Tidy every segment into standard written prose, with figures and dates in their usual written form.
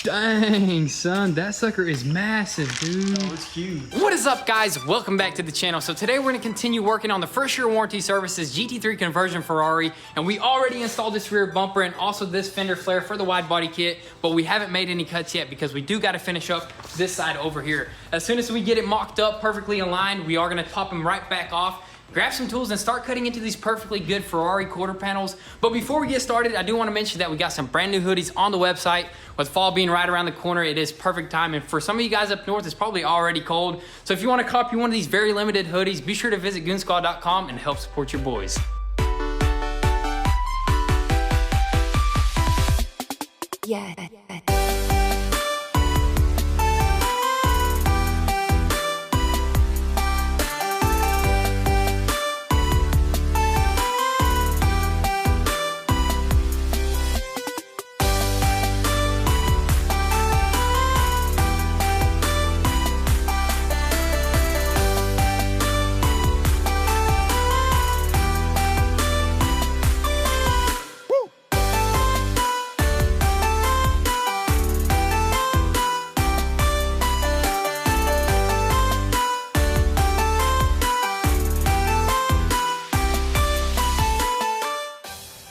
Dang, son, that sucker is massive, dude. Oh, it's huge. What is up, guys? Welcome back to the channel. So today we're gonna continue working on the first year warranty services GT3 conversion Ferrari, and we already installed this rear bumper and also this fender flare for the wide body kit, but we haven't made any cuts yet because we do gotta finish up this side over here. As soon as we get it mocked up, perfectly aligned, we are gonna pop them right back off, grab some tools and start cutting into these perfectly good Ferrari quarter panels. But before we get started, I do want to mention that we got some brand new hoodies on the website. With fall being right around the corner, it is perfect time. And for some of you guys up north, it's probably already cold. So if you want to copy one of these very limited hoodies, be sure to visit goonzquad.com and help support your boys. Yeah.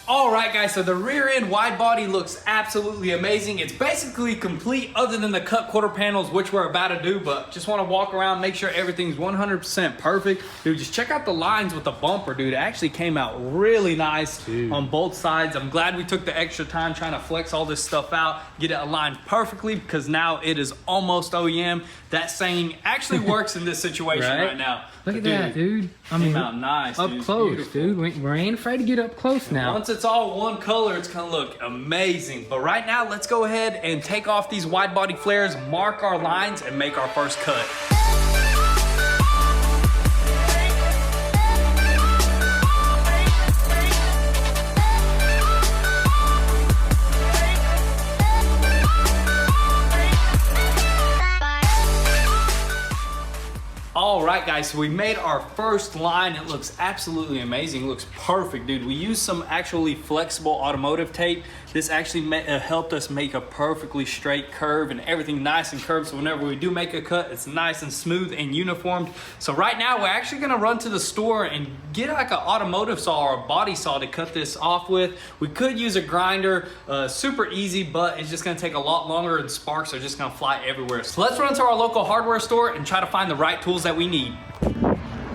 Alright guys, so the rear end wide body looks absolutely amazing. It's basically complete other than the cut quarter panels, which we're about to do, but just want to walk around, make sure everything's 100% perfect. Dude, just check out the lines with the bumper, dude. It actually came out really nice on both sides. I'm glad we took the extra time trying to flex all this stuff out, get it aligned perfectly, because now it is almost OEM. That saying actually works in this situation right now. Look at that, dude. I mean, out nice, up dude. close, Beautiful. dude. We ain't afraid to get up close now. Once it's all one color, it's gonna look amazing. But right now, let's go ahead and take off these wide body flares, mark our lines, and make our first cut. All right, guys, so we made our first line. It looks absolutely amazing. It looks perfect, dude. We used some actually flexible automotive tape. This actually helped us make a perfectly straight curve and everything nice and curved. So whenever we do make a cut, it's nice and smooth and uniformed. So right now, we're actually gonna run to the store and get like an automotive saw or a body saw to cut this off with. We could use a grinder, super easy, but it's just gonna take a lot longer and sparks are just gonna fly everywhere. So let's run to our local hardware store and try to find the right tools that we need.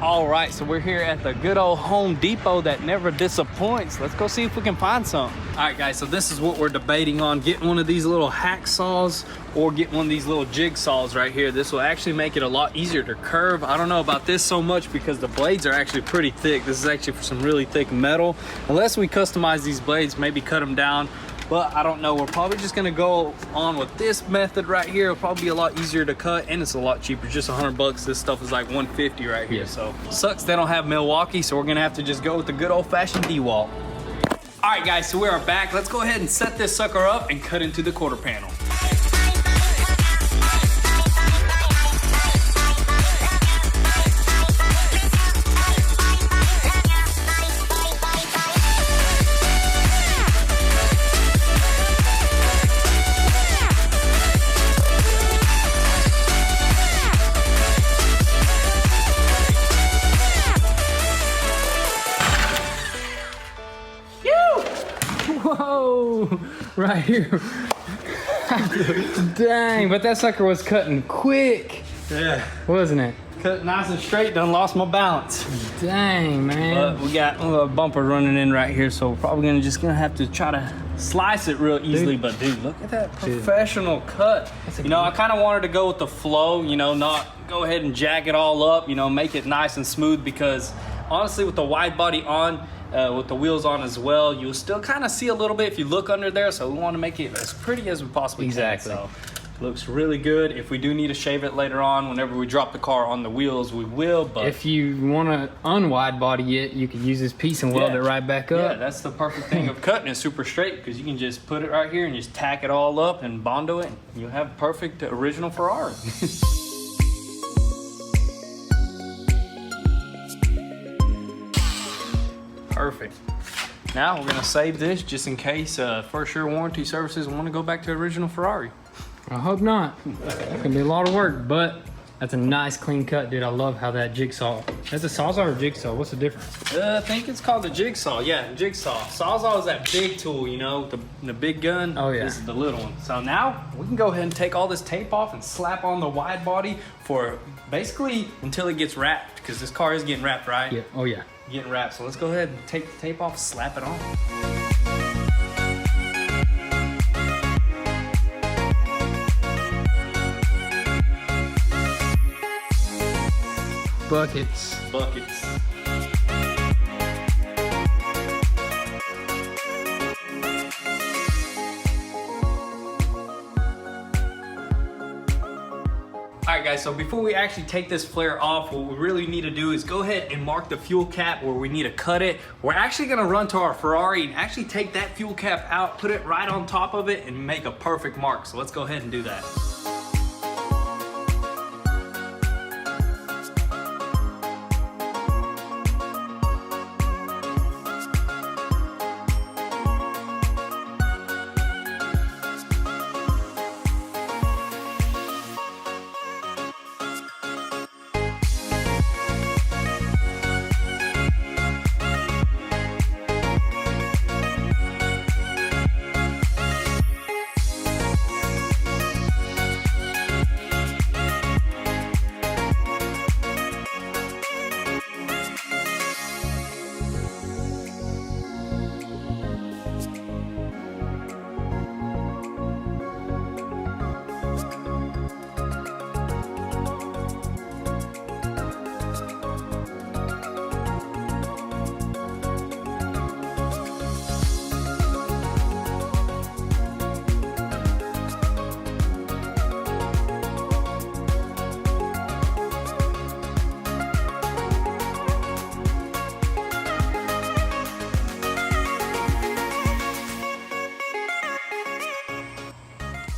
All right, so we're here at the good old Home Depot that never disappoints. Let's go see if we can find some. All right, guys, so this is what we're debating on, getting one of these little hack saws or getting one of these little jig saws right here. This will actually make it a lot easier to curve. I don't know about this so much because the blades are actually pretty thick. This is actually for some really thick metal. Unless we customize these blades, maybe cut them down. But I don't know, we're probably just gonna go on with this method right here. It'll probably be a lot easier to cut and it's a lot cheaper, just 100 bucks. This stuff is like 150 right here. So sucks they don't have Milwaukee, so we're gonna have to just go with the good old fashioned DeWalt. All right guys, so we are back. Let's go ahead and set this sucker up and cut into the quarter panel. Whoa, right here. Dang, but that sucker was cutting quick. Yeah. Wasn't it? Cut nice and straight, done lost my balance. Dang, man. But we got a bumper running in right here, so we're probably gonna have to try to slice it real easily. Dude. But dude, look at that professional cut. You know, I kind of wanted to go with the flow, you know, not go ahead and jack it all up, you know, make it nice and smooth, because honestly with the wide body on, with the wheels on as well, you'll still kind of see a little bit if you look under there, so we want to make it as pretty as we possibly can. So looks really good. If we do need to shave it later on, whenever we drop the car on the wheels, we will. But if you want to unwide body it, you can use this piece and weld it right back up. Yeah, that's the perfect thing of cutting it super straight, because you can just put it right here and just tack it all up and Bondo it, and you'll have a perfect original Ferrari. Perfect. Now we're gonna save this just in case first year warranty services want to go back to original Ferrari. I hope not. It's gonna be a lot of work, but that's a nice clean cut, dude. I love how that jigsaw. That's a sawzall or jigsaw? What's the difference? I think it's called the jigsaw. Yeah, jigsaw. Sawzall is that big tool, you know, the big gun. Oh yeah. This is the little one. So now we can go ahead and take all this tape off and slap on the wide body for basically until it gets wrapped, because this car is getting wrapped, right? Yeah. Oh yeah. Getting wrapped. So let's go ahead and take the tape off, slap it on. Buckets. Buckets. Alright guys, so before we actually take this flare off, what we really need to do is go ahead and mark the fuel cap where we need to cut it. We're actually gonna run to our Ferrari and actually take that fuel cap out, put it right on top of it, and make a perfect mark. So let's go ahead and do that.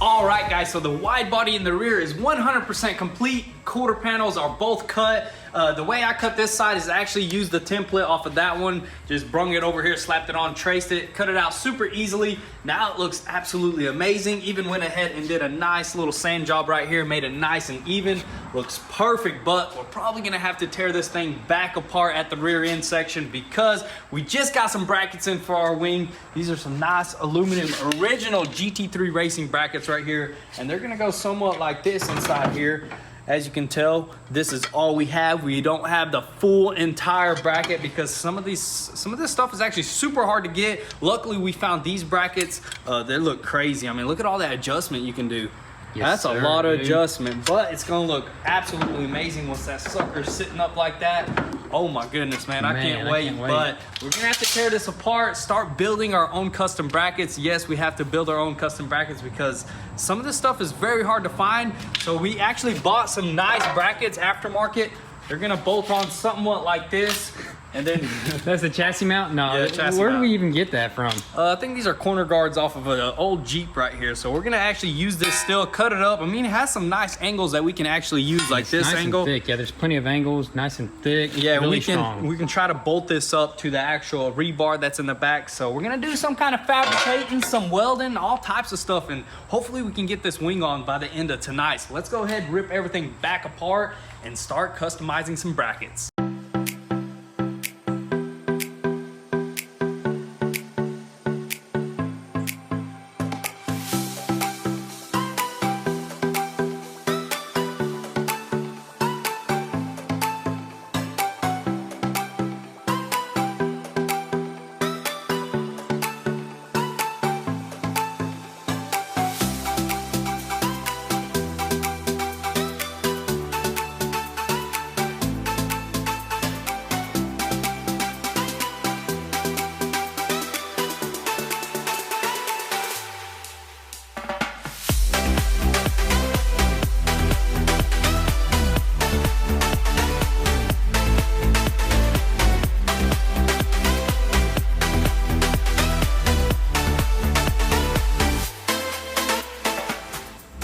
All right guys, so the wide body in the rear is 100% complete. Quarter panels are both cut. The way I cut this side is actually use the template off of that one. Just brung it over here, slapped it on, traced it, cut it out super easily. Now it looks absolutely amazing. Even went ahead and did a nice little sand job right here, made it nice and even. Looks perfect, but we're probably gonna have to tear this thing back apart at the rear end section because we just got some brackets in for our wing. These are some nice aluminum original GT3 racing brackets right here, and they're gonna go somewhat like this inside here. As you can tell, this is all we have. We don't have the full entire bracket because some of this stuff is actually super hard to get. Luckily, we found these brackets. They look crazy. I mean, look at all that adjustment you can do. Yes, that's a lot of adjustment, but it's gonna look absolutely amazing once that sucker's sitting up like that. Oh my goodness, man, I can't wait. But we're gonna have to tear this apart, start building our own custom brackets. Yes, we have to build our own custom brackets because some of this stuff is very hard to find. So we actually bought some nice brackets aftermarket. They're gonna bolt on somewhat like this. And then that's the chassis mount? No, yeah, chassis where mount. do we even get that from? I think these are corner guards off of an old Jeep right here. So we're gonna actually use this still, cut it up. I mean, it has some nice angles that we can actually use, like this nice angle. And thick. Yeah, there's plenty of angles, nice and thick. Yeah, really strong. we can try to bolt this up to the actual rebar that's in the back. So we're gonna do some kind of fabricating, some welding, all types of stuff, and hopefully we can get this wing on by the end of tonight. So let's go ahead and rip everything back apart and start customizing some brackets.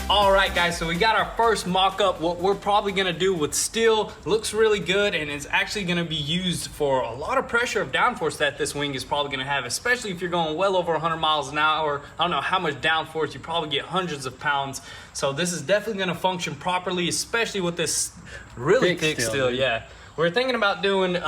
All right, guys, so we got our first mock-up. What we're probably gonna do with steel looks really good, and it's actually gonna be used for a lot of pressure of downforce that this wing is probably gonna have, especially if you're going well over 100 miles an hour. I don't know how much downforce, you probably get hundreds of pounds. So this is definitely gonna function properly, especially with this really thick steel. Yeah. We're thinking about doing 2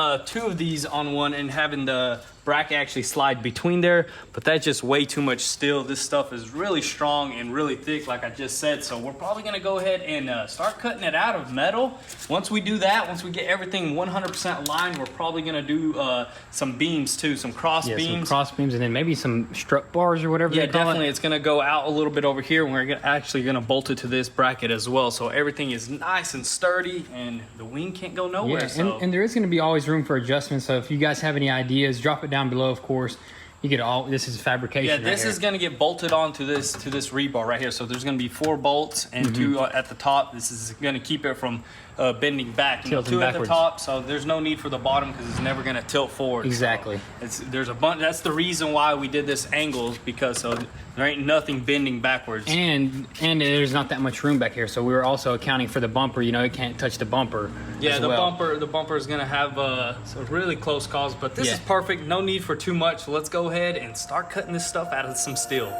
of these on one and having the bracket actually slide between there, but that's just way too much steel. This stuff is really strong and really thick, like I just said. So we're probably gonna go ahead and start cutting it out of metal. Once we do that, once we get everything 100% aligned, we're probably gonna do some beams too, some cross beams. Some cross beams, and then maybe some strut bars or whatever. Yeah, definitely. It's gonna go out a little bit over here, and we're actually gonna bolt it to this bracket as well. So everything is nice and sturdy, and the wing can't go nowhere. Yeah, so. and there is gonna be always room for adjustments. So if you guys have any ideas, drop it down below, of course. You get all, this is fabrication. Yeah, this is gonna get bolted onto this rebar right here. So there's gonna be 4 bolts and 2 at the top. This is gonna keep it from bending back. You know, 2 at the top, so there's no need for the bottom because it's never gonna tilt forward. Exactly. So there's a bunch. That's the reason why we did this angle, because so there ain't nothing bending backwards. And there's not that much room back here, so we were also accounting for the bumper. You know, it can't touch the bumper. Yeah, the bumper is gonna have some really close calls, but this is perfect. No need for too much. So let's go ahead and start cutting this stuff out of some steel.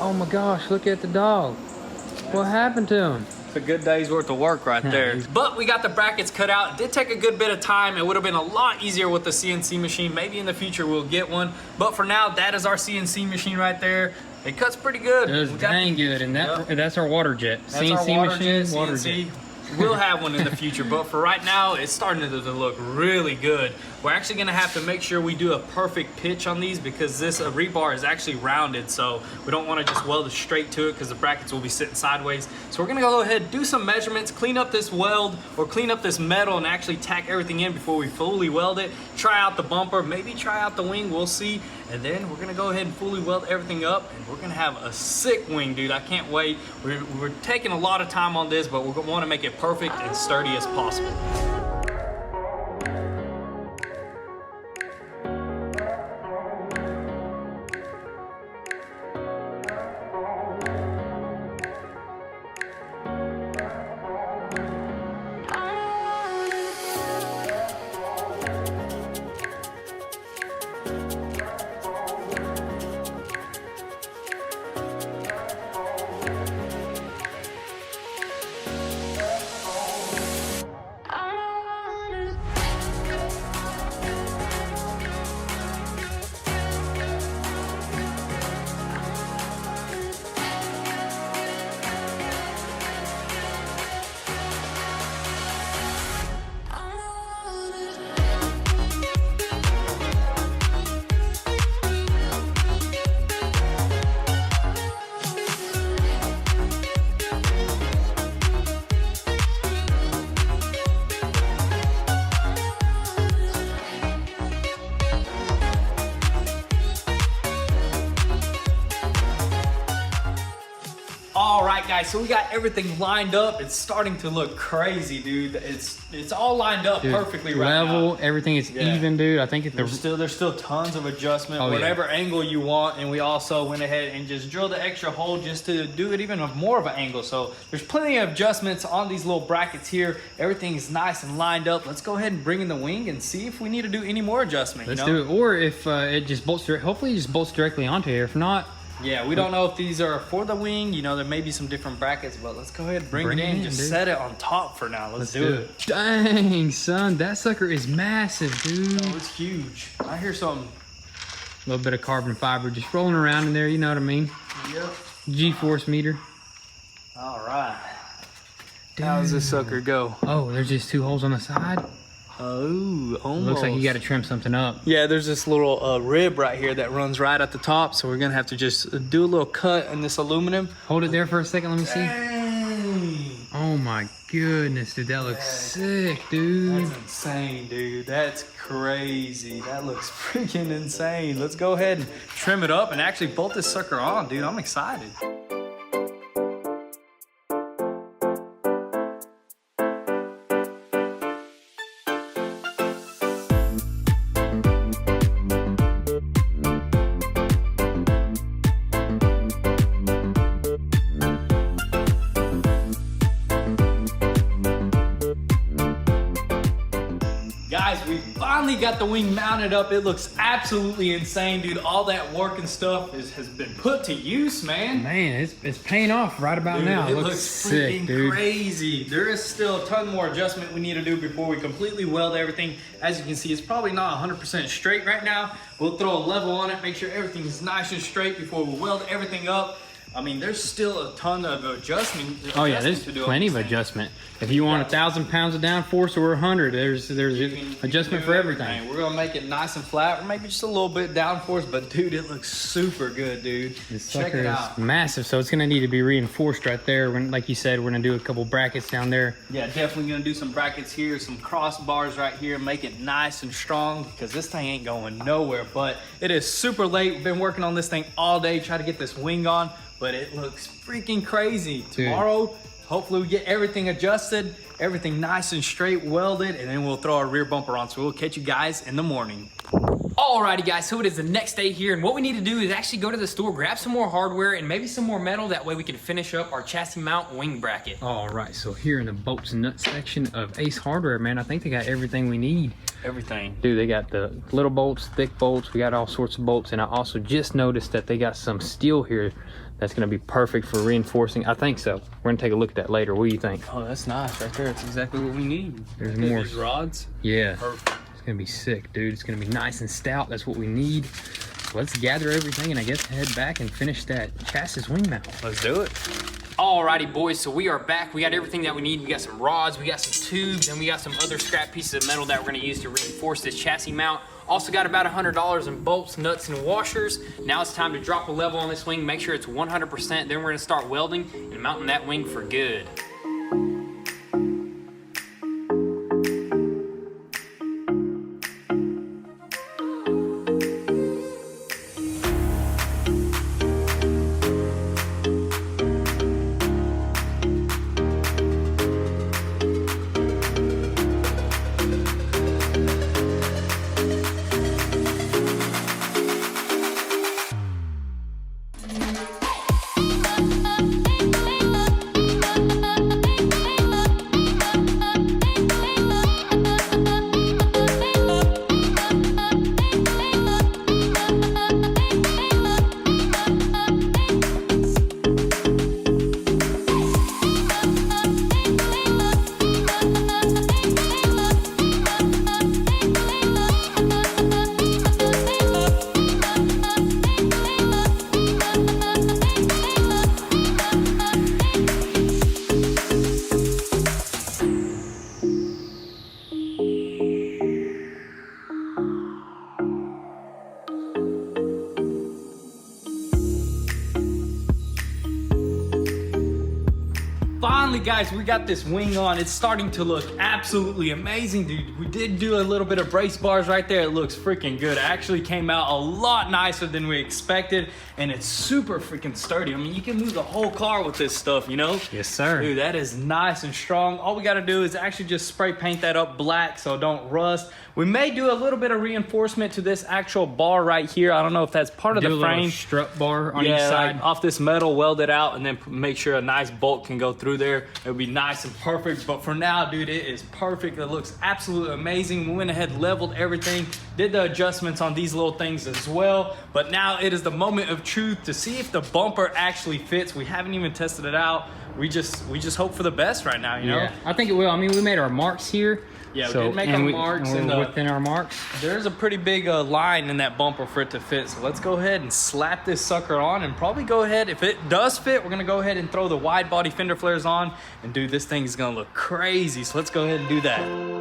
Oh my gosh, look at the dog. What happened to him? It's a good day's worth of work right there. But we got the brackets cut out. It did take a good bit of time. It would have been a lot easier with the CNC machine. Maybe in the future we'll get one. But for now, that is our CNC machine right there. It cuts pretty good. It was dang good, and that's our water jet. That's CNC our machine, water jet. We'll have one in the future, but for right now, it's starting to look really good. We're actually gonna have to make sure we do a perfect pitch on these because this rebar is actually rounded, so we don't wanna just weld it straight to it because the brackets will be sitting sideways. So we're gonna go ahead, do some measurements, clean up this weld or clean up this metal and actually tack everything in before we fully weld it. Try out the bumper, maybe try out the wing, we'll see. And then we're gonna go ahead and fully weld everything up and we're gonna have a sick wing, dude. I can't wait. We're taking a lot of time on this, but we're gonna wanna make it perfect and sturdy as possible. guys, so we got everything lined up. It's starting to look crazy, dude. It's all lined up perfectly right now. Level, everything is even, dude. I think there's still tons of adjustment, whatever angle you want, and we also went ahead and just drilled the extra hole just to do it even more of an angle. So there's plenty of adjustments on these little brackets here. Everything is nice and lined up. Let's go ahead and bring in the wing and see if we need to do any more adjustment. Let's do it, or if it just bolts hopefully it just bolts directly onto here. If not, yeah, we don't know if these are for the wing. You know, there may be some different brackets, but let's go ahead and bring it in. Just set it on top for now. Let's do it. Dang, son, that sucker is massive, dude. Oh, it's huge. I hear something. A little bit of carbon fiber just rolling around in there, you know what I mean? Yep. G-force meter. All right. How does this sucker go? Oh, there's just 2 holes on the side. Oh, almost. Looks like you got to trim something up. Yeah, there's this little rib right here that runs right at the top, so we're gonna have to just do a little cut in this aluminum. Hold it there for a second, let me see. Dang. Oh my goodness, dude, that looks sick, dude. That's insane, dude. That's crazy. That looks freaking insane. Let's go ahead and trim it up and actually bolt this sucker on, dude. I'm excited. Guys, we finally got the wing mounted up. It looks absolutely insane, dude. All that work and stuff has been put to use, man. Man, it's paying off right about now. It looks sick, freaking dude. crazy. There is still a ton more adjustment we need to do before we completely weld everything. As you can see, it's probably not 100% straight right now. We'll throw a level on it, make sure everything's nice and straight before we weld everything up. I mean, there's still a ton of adjustment. Oh yeah, there's plenty of adjustment. If you want 1,000 pounds of downforce or 100, there's adjustment for everything. We're gonna make it nice and flat, or maybe just a little bit downforce. But dude, it looks super good, dude. This Check sucker it is out. massive, so it's gonna need to be reinforced right there. Like you said, we're gonna do a couple brackets down there. Yeah, definitely gonna do some brackets here, some crossbars right here, make it nice and strong because this thing ain't going nowhere. But it is super late. We've been working on this thing all day, trying to get this wing on. But it looks freaking crazy. Dude. Tomorrow, hopefully we get everything adjusted, everything nice and straight, welded, and then we'll throw our rear bumper on. So we'll catch you guys in the morning. Alrighty guys, so it is the next day here, and what we need to do is actually go to the store, grab some more hardware and maybe some more metal. That way we can finish up our chassis mount wing bracket. All right, so here in the bolts and nuts section of Ace Hardware, man, I think they got everything we need. Everything. Dude, they got the little bolts, thick bolts, we got all sorts of bolts, and I also just noticed that they got some steel here that's gonna be perfect for reinforcing. I think so. We're gonna take a look at that later. What do you think? Oh, that's nice right there. That's exactly what we need. There's more. These rods. Yeah. Perfect. It's gonna be sick, dude. It's gonna be nice and stout. That's what we need. So let's gather everything and I guess head back and finish that chassis wing mount. Let's do it. Alrighty boys, so we are back. We got everything that we need. We got some rods, we got some tubes, and we got some other scrap pieces of metal that we're gonna use to reinforce this chassis mount. Also got about $100 in bolts, nuts, and washers. Now it's time to drop a level on this wing, make sure it's 100%, then we're gonna start welding and mounting that wing for good. finally, guys, we got this wing on. It's starting to look absolutely amazing, dude. We did do a little bit of brace bars right there. It looks freaking good. It actually came out a lot nicer than we expected, and it's super freaking sturdy. I mean, you can move the whole car with this stuff, you know? Yes, sir. Dude, that is nice and strong. All we gotta do is actually just spray paint that up black so it don't rust. We may do a little bit of reinforcement to this actual bar right here. I don't know if that's part of the frame. Strut bar on each Yeah, side. like off this metal, weld it out, and then make sure a nice bolt can go through there. It would be nice and perfect. But for now, dude, it is perfect. It looks absolutely amazing. We went ahead, leveled everything, did the adjustments on these little things as well. But now it is the moment of truth to see if the bumper actually fits. We haven't even tested it out. We just hope for the best right now, you know? Yeah, I think it will. I mean, we made our marks here. Yeah, we did make our marks, and and we're within our marks. there's a pretty big line in that bumper for it to fit. So let's go ahead and slap this sucker on, and probably go ahead, if it does fit, we're gonna go ahead and throw the wide body fender flares on, and dude, this thing is gonna look crazy. So let's go ahead and do that.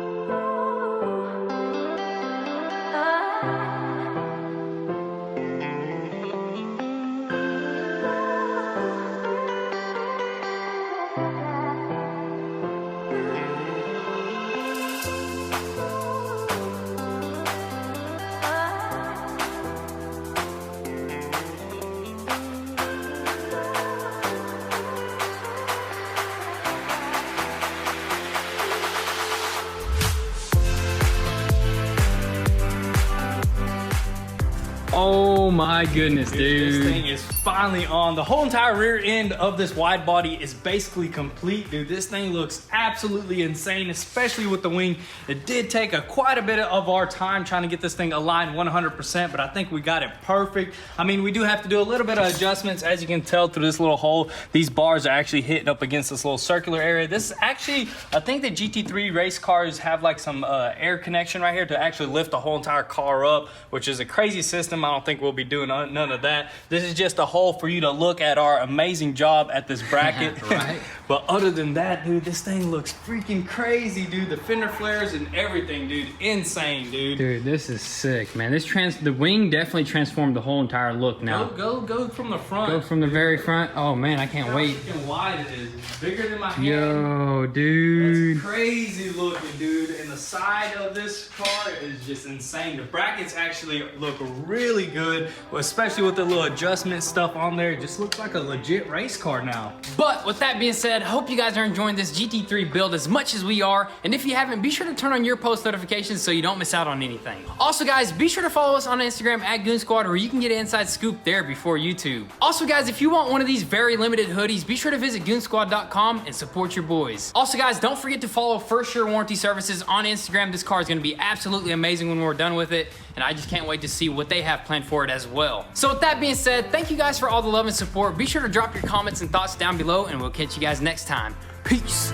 Oh my goodness, dude. This thing is finally on. The whole entire rear end of this wide body is basically complete, dude. This thing looks absolutely insane, especially with the wing. It did take quite a bit of our time trying to get this thing aligned 100%, but I think we got it perfect. I mean, we do have to do a little bit of adjustments. As you can tell through this little hole, these bars are actually hitting up against this little circular area. This is actually, I think the GT3 race cars have like some air connection right here to actually lift the whole entire car up, which is a crazy system. I don't think we'll be doing none of that. This is just a hole for you to look at our amazing job at this bracket. Right. But other than that, dude, this thing looks freaking crazy, dude. The fender flares and everything, dude. Insane, dude. Dude, this is sick, man. The wing definitely transformed the whole entire look now. Go from the front. Go from the very front. Oh man, I can't wait. Look how freaking wide it is. It's bigger than my hand. Yo, dude. It's crazy looking, dude. And the side of this car is just insane. The brackets actually look really good, especially with the little adjustment stuff on there. It just looks like a legit race car now. But with that being said, hope you guys are enjoying this GT3 build as much as we are. And if you haven't, be sure to turn on your post notifications so you don't miss out on anything. Also guys, be sure to follow us on Instagram at goonzquad, where you can get an inside scoop there before YouTube. Also guys, if you want one of these very limited hoodies, be sure to visit goonzquad.com and support your boys. Also guys, don't forget to follow First Sure Warranty Services on Instagram. This car is gonna be absolutely amazing when we're done with it, and I just can't wait to see what they have planned for it as well. So with that being said, thank you guys for all the love and support. Be sure to drop your comments and thoughts down below, and we'll catch you guys next time. Peace.